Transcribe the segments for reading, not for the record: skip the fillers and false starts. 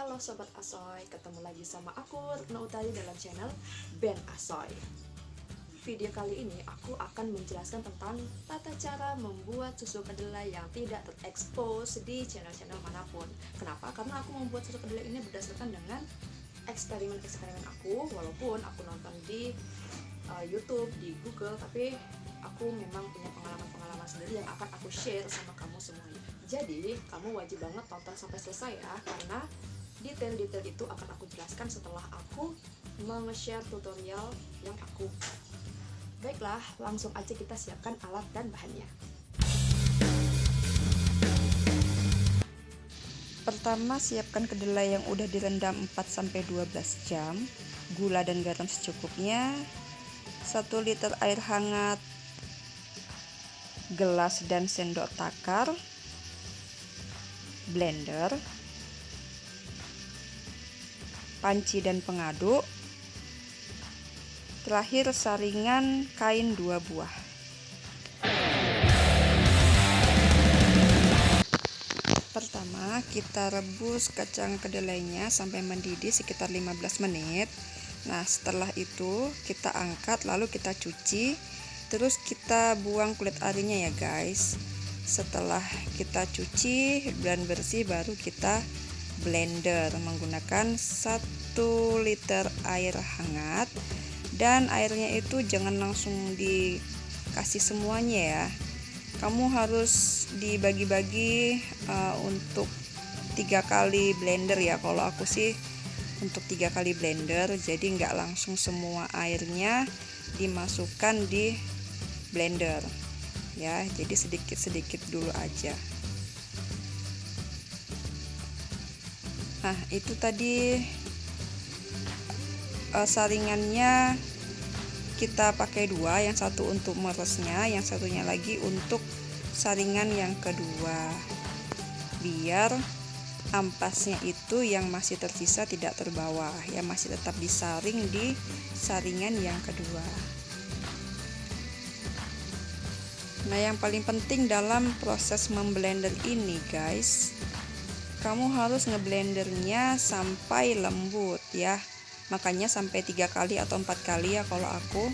Halo Sobat Asoy, ketemu lagi sama aku Retno Utari dalam channel Ben Asoy. Video kali ini aku akan menjelaskan tentang tata cara membuat susu kedelai yang tidak terekspos di channel-channel manapun. Kenapa? Karena aku membuat susu kedelai ini berdasarkan dengan eksperimen-eksperimen aku. Walaupun aku nonton di YouTube, di Google, tapi aku memang punya pengalaman-pengalaman sendiri yang akan aku share sama kamu semuanya. Jadi kamu wajib banget tonton sampai selesai ya, karena detail-detail itu akan aku jelaskan setelah aku meng-share tutorial yang aku. Baiklah, langsung aja kita siapkan alat dan bahannya. Pertama, siapkan kedelai yang udah direndam 4-12 jam, gula dan garam secukupnya, 1 liter air hangat, gelas dan sendok takar, blender, panci dan pengaduk, terakhir saringan kain 2 buah. Pertama, kita rebus kacang kedelainya sampai mendidih sekitar 15 menit. Nah, setelah itu kita angkat lalu kita cuci, terus kita buang kulit arinya ya guys. Setelah kita cuci dan bersih baru kita blender menggunakan 1 liter air hangat, dan airnya itu jangan langsung dikasih semuanya ya. Kamu harus dibagi-bagi untuk 3 kali blender ya. Kalau aku sih untuk 3 kali blender, jadi nggak langsung semua airnya dimasukkan di blender ya, jadi sedikit-sedikit dulu aja. Nah, itu tadi saringannya kita pakai 2, yang satu untuk meresnya, yang satunya lagi untuk saringan yang kedua, biar ampasnya itu yang masih tersisa tidak terbawa ya, masih tetap disaring di saringan yang kedua. Nah, yang paling penting dalam proses memblender ini guys, kamu harus ngeblendernya sampai lembut ya, makanya sampai 3 kali atau 4 kali ya kalau aku,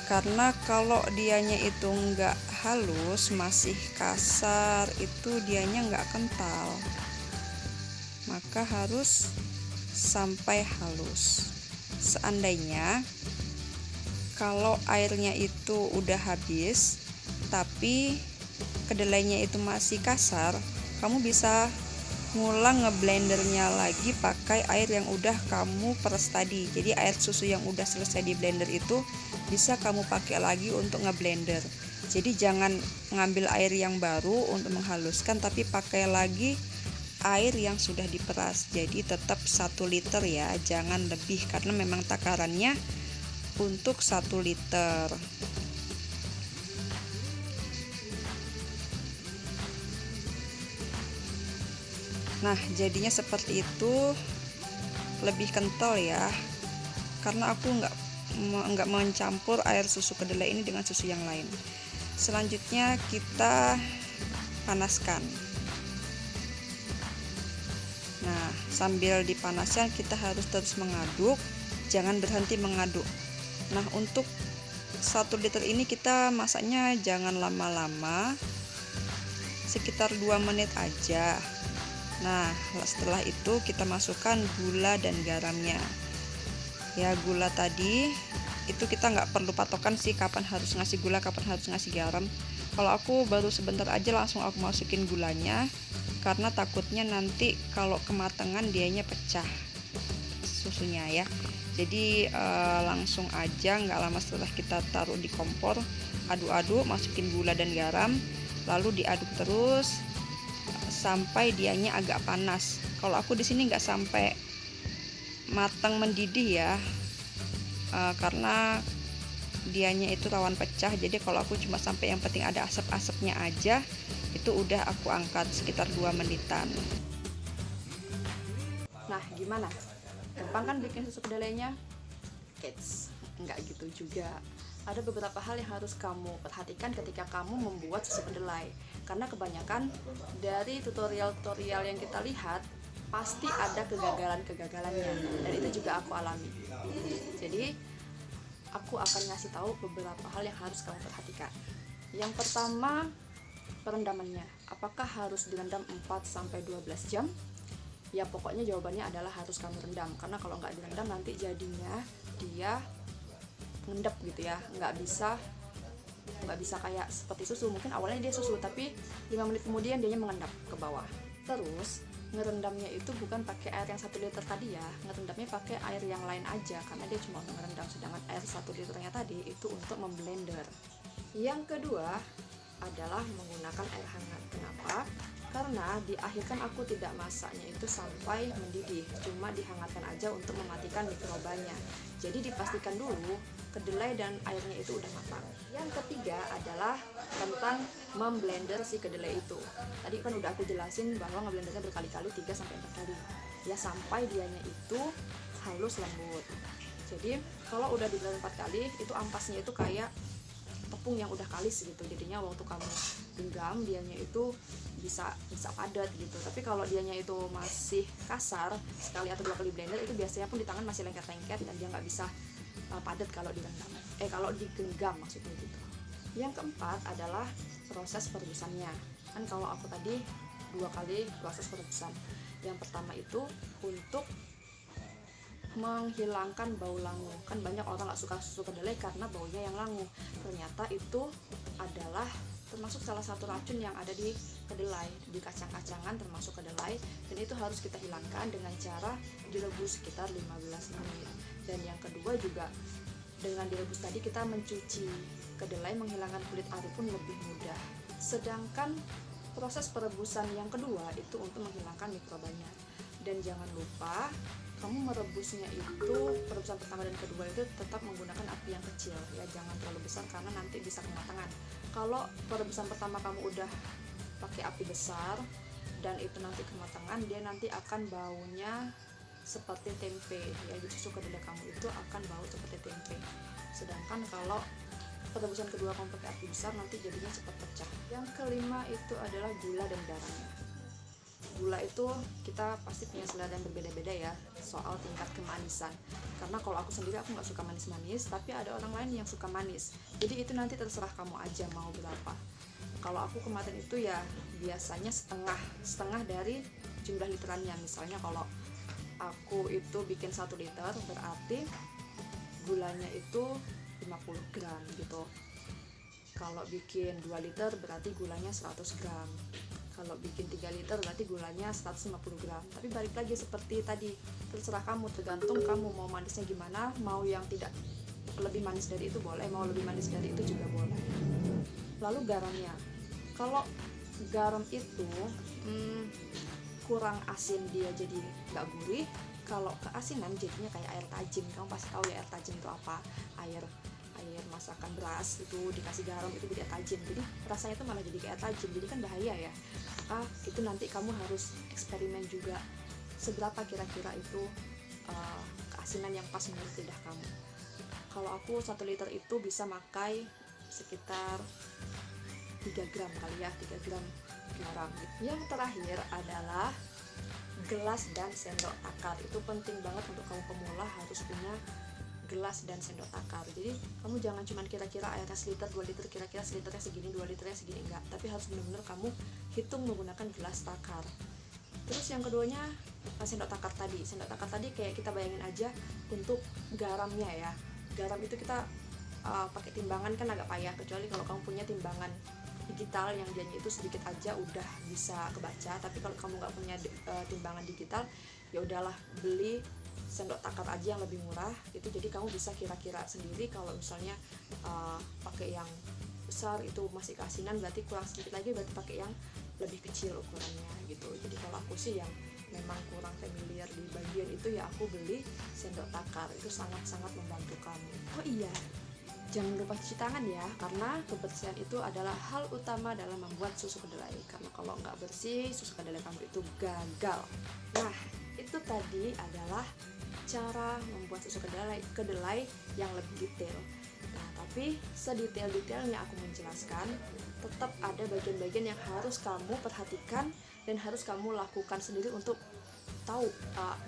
karena kalau dianya itu enggak halus, masih kasar, itu dianya enggak kental, maka harus sampai halus. Seandainya kalau airnya itu udah habis tapi kedelainya itu masih kasar, kamu bisa ngulang ngeblendernya lagi pakai air yang udah kamu peres tadi. Jadi air susu yang udah selesai di blender itu bisa kamu pakai lagi untuk ngeblender. Jadi jangan ngambil air yang baru untuk menghaluskan, tapi pakai lagi air yang sudah diperas. Jadi tetap 1 liter ya, jangan lebih, karena memang takarannya untuk 1 liter. Nah, jadinya seperti itu, lebih kental ya, karena aku nggak mencampur air susu kedelai ini dengan susu yang lain. Selanjutnya kita panaskan. Nah, sambil dipanaskan kita harus terus mengaduk, jangan berhenti mengaduk. Nah, untuk 1 liter ini kita masaknya jangan lama-lama, sekitar 2 menit aja. Nah, setelah itu kita masukkan gula dan garamnya ya. Gula tadi itu kita nggak perlu patokan sih kapan harus ngasih gula, kapan harus ngasih garam. Kalau aku baru sebentar aja langsung aku masukin gulanya, karena takutnya nanti kalau kematangan dianya pecah susunya ya. Jadi langsung aja, nggak lama setelah kita taruh di kompor, aduk-aduk, masukin gula dan garam, lalu diaduk terus sampai dianya agak panas. Kalau aku di sini nggak sampai matang mendidih ya, karena dianya itu rawan pecah. Jadi kalau aku cuma sampai yang penting ada asap-asapnya aja, itu udah aku angkat sekitar 2 menitan. Nah, gimana? Gampang kan bikin susu kedelainya? Eits, enggak gitu juga. Ada beberapa hal yang harus kamu perhatikan ketika kamu membuat susu kedelai, karena kebanyakan dari tutorial-tutorial yang kita lihat pasti ada kegagalan-kegagalannya, dan itu juga aku alami. Jadi aku akan ngasih tahu beberapa hal yang harus kamu perhatikan. Yang pertama, perendamannya. Apakah harus direndam 4-12 jam? Ya pokoknya jawabannya adalah harus kamu rendam, karena kalau nggak direndam nanti jadinya dia ngendap gitu ya, nggak bisa kayak seperti susu. Mungkin awalnya dia susu, tapi 5 menit kemudian dia mengendap ke bawah. Terus ngerendamnya itu bukan pakai air yang 1 liter tadi ya, ngerendamnya pakai air yang lain aja, karena dia cuma untuk ngerendam, sedangkan air 1 liternya tadi itu untuk memblender. Yang kedua adalah menggunakan air hangat. Kenapa? Karena di akhir kan aku tidak masaknya itu sampai mendidih, cuma dihangatkan aja untuk mematikan mikrobanya. Jadi dipastikan dulu kedelai dan airnya itu udah matang. Yang ketiga adalah tentang memblender si kedelai itu. Tadi kan udah aku jelasin bahwa ngeblendernya berkali-kali, 3-4 kali ya, sampai dianya itu halus lembut. Jadi kalau udah diblender 4 kali, itu ampasnya itu kayak tepung yang udah kalis gitu, jadinya waktu kamu genggam dianya itu bisa padat gitu. Tapi kalau dianya itu masih kasar, sekali atau 2 kali blender itu biasanya pun di tangan masih lengket-lengket dan dia nggak bisa padat kalau direndam, kalau digenggam maksudnya gitu. Yang keempat adalah proses perebusannya. Kan kalau aku tadi 2 kali proses perebusan. Yang pertama itu untuk menghilangkan bau langu. Kan banyak orang nggak suka susu kedelai karena baunya yang langu. Ternyata itu adalah termasuk salah satu racun yang ada di kedelai, di kacang-kacangan termasuk kedelai, dan itu harus kita hilangkan dengan cara direbus sekitar 15 menit. Dan yang kedua juga dengan direbus tadi kita mencuci kedelai, menghilangkan kulit ari pun lebih mudah. Sedangkan proses perebusan yang kedua itu untuk menghilangkan mikrobanya. Dan jangan lupa kamu merebusnya itu, perebusan pertama dan kedua itu tetap menggunakan api yang kecil ya, jangan terlalu besar karena nanti bisa kematangan. Kalau perebusan pertama kamu udah pakai api besar dan itu nanti kematangan, dia nanti akan baunya seperti tempe ya, jadi susu kedelai kamu itu akan bau seperti tempe. Sedangkan kalau perebusan kedua kamu pakai api besar, nanti jadinya cepat pecah. Yang kelima itu adalah gula dan garamnya. Gula itu kita pasti punya selera yang berbeda-beda ya soal tingkat kemanisan, karena kalau aku sendiri aku nggak suka manis-manis, tapi ada orang lain yang suka manis. Jadi itu nanti terserah kamu aja mau berapa. Kalau aku kemarin itu ya biasanya setengah dari jumlah literannya. Misalnya kalau aku itu bikin 1 liter, berarti gulanya itu 50 gram gitu. Kalau bikin 2 liter berarti gulanya 100 gram. Kalau bikin 3 liter berarti gulanya 150 gram. Tapi balik lagi seperti tadi, terserah kamu, tergantung kamu mau manisnya gimana. Mau yang tidak lebih manis dari itu boleh, mau lebih manis dari itu juga boleh. Lalu garamnya, kalau garam itu kurang asin dia jadi nggak gurih. Kalau keasinan jadinya kayak air tajin. Kamu pasti tahu ya air tajin itu apa? Air masakan beras itu dikasih garam itu jadi air tajin, jadi rasanya itu malah jadi kayak air tajin, jadi kan bahaya ya. Maka itu nanti kamu harus eksperimen juga seberapa kira-kira itu keasinan yang pas menurut lidah kamu. Kalau aku 1 liter itu bisa makai sekitar 3 gram kali ya, 3 gram garam. Yang terakhir adalah gelas dan sendok takar. Itu penting banget untuk kamu pemula, harus punya gelas dan sendok takar. Jadi kamu jangan cuman kira-kira airnya 1 liter, 2 liter, kira-kira 1 liternya segini, 2 liternya segini, enggak. Tapi harus benar-benar kamu hitung menggunakan gelas takar. Terus yang keduanya sendok takar tadi. Sendok takar tadi kayak kita bayangin aja untuk garamnya ya. Garam itu kita pakai timbangan kan agak payah, kecuali kalau kamu punya timbangan digital yang dianya itu sedikit aja udah bisa kebaca. Tapi kalau kamu nggak punya timbangan digital, ya udahlah beli sendok takar aja yang lebih murah itu. Jadi kamu bisa kira-kira sendiri. Kalau misalnya pakai yang besar itu masih keasinan, berarti kurang sedikit lagi berarti pakai yang lebih kecil ukurannya gitu. Jadi kalau aku sih yang memang kurang familiar di bagian itu, ya aku beli sendok takar, itu sangat-sangat membantu kamu. Oh iya, jangan lupa cuci tangan ya, karena kebersihan itu adalah hal utama dalam membuat susu kedelai. Karena kalau nggak bersih, susu kedelai kamu itu gagal. Nah, itu tadi adalah cara membuat susu kedelai yang lebih detail. Nah, tapi sedetail-detailnya aku menjelaskan, tetap ada bagian-bagian yang harus kamu perhatikan dan harus kamu lakukan sendiri untuk tahu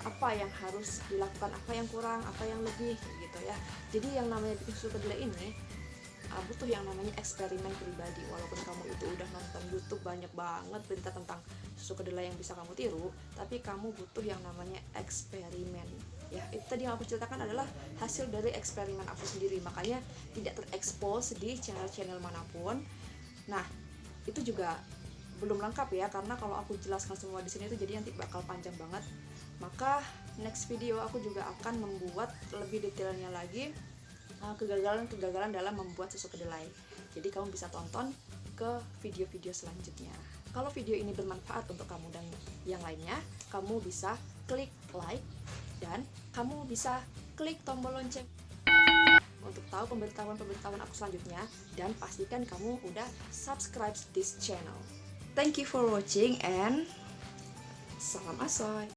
apa yang harus dilakukan, apa yang kurang, apa yang lebih gitu ya. Jadi yang namanya bikin susu kedelai ini butuh yang namanya eksperimen pribadi. Walaupun kamu itu udah nonton YouTube banyak banget berita tentang susu kedelai yang bisa kamu tiru, tapi kamu butuh yang namanya eksperimen. Ya, itu tadi yang aku ceritakan adalah hasil dari eksperimen aku sendiri, makanya tidak terekspos di channel-channel manapun. Nah, itu juga belum lengkap ya, karena kalau aku jelaskan semua di sini itu jadi nanti bakal panjang banget. Maka next video aku juga akan membuat lebih detailnya lagi kegagalan-kegagalan dalam membuat susu kedelai. Jadi kamu bisa tonton ke video-video selanjutnya. Kalau video ini bermanfaat untuk kamu dan yang lainnya, kamu bisa klik like dan kamu bisa klik tombol lonceng untuk tahu pemberitahuan-pemberitahuan aku selanjutnya, dan pastikan kamu udah subscribe this channel. Thank you for watching and salam asoy.